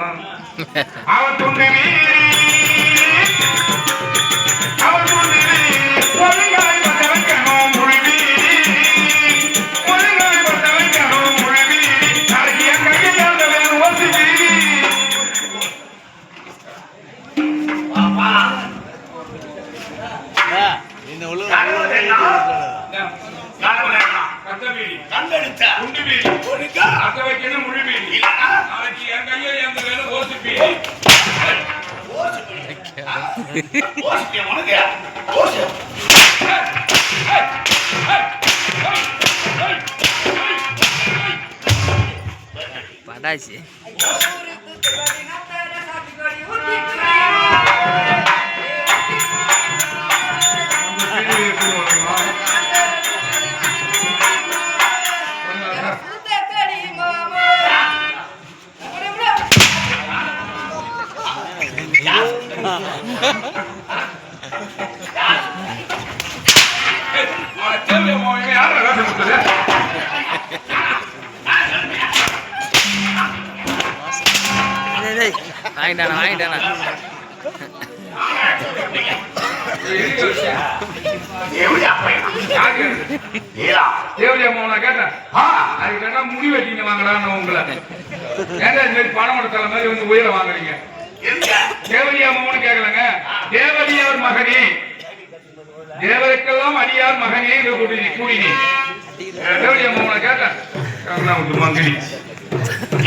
அவன் துண்டு அவன் துண்டு ஒழுங்காய் வந்த வைக்கணும் முழுவி ஒழுங்காய் வந்த வைக்கணும் முழுவி நாளைக்கு என் கையில் அந்த வேணும் ஓசி படாச்சு வாங்கிட்டானா வாங்கிட்டானா முடி வெட்டிங்க வாங்கலான்னு உங்களை பணம் எடுத்தல மாதிரி வந்து உயிரை வாங்குறீங்க தேவலியா மகன் கேட்கலங்க தேவலியார் மகனே தேவருக்கெல்லாம் அடியார் மகனே கூடினி தேவலியா மகனை கேட்டேன் மங்கனி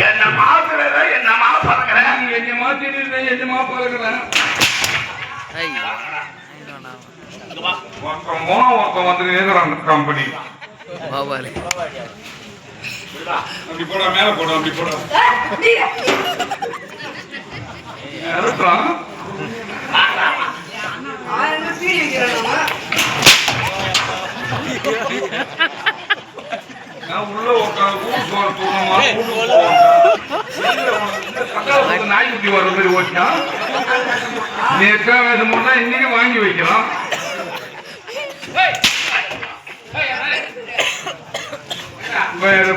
என்ன மாத்துறத என்ன மாப்பறக்கிறேன் என்ன மாத்திட்டு என்ன மாப்பறக்கிறேன் ஒருத்தன் வந்து நேர்றாங்க கம்பெனி அப்படி போட மேல போட அப்படி போட உள்ள நாய்க்குட்டி வர மாதிரி ஓட்டினா நீ எத்தனை வேஷம் போனா இன்னைக்கு வாங்கி வைக்கலாம்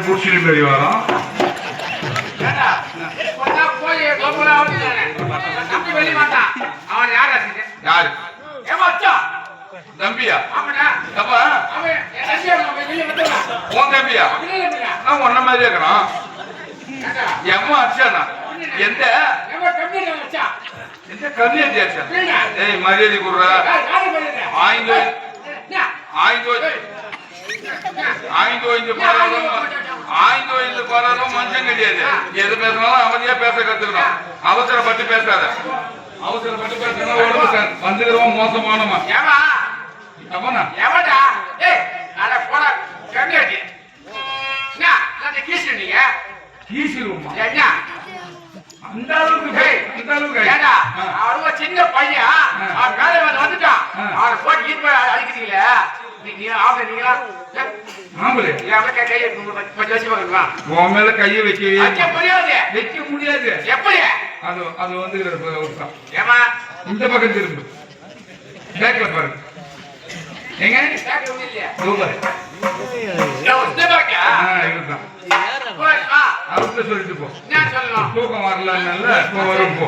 புடிச்சிட்டு பெரிய வரோம் யாரு தம்பியா உன் தம்பியா நான் ஒன்ன மாதிரி இருக்கிறான் எம்மா அச்சானா எந்த கம்மியாச்சு அச்சா ஏய் மரியாதை கொடுற ஆய்ந்து பரவலும் மனுஷன் கிடையாது எது பேசினாலும் அமைதியா பேச கத்துக்கணும் அவசரப்பட்டு பேசாத அவசரப்பட்டு பேசுறா வந்துக்கிறோம் மோசமானமா அந்த அளவுக்கு சின்ன பையன் வந்துட்டான் அவனை போட்டு அடிக்கிறீங்களே உன் மேல கைய வைக்க முடியாது எப்படி அது வந்து இந்த பக்கம் திரும்ப பேக்ல பாருங்க எங்க அவர்கிட்ட சொல்லிட்டு போ தூக்கம் வரல வரும் போ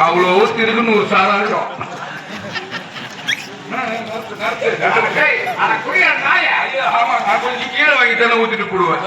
அவ்வளவு திருக்குன்னு ஒரு சாதாரணம் கீழே வாங்கி தானே ஊத்திட்டு போடுவேன்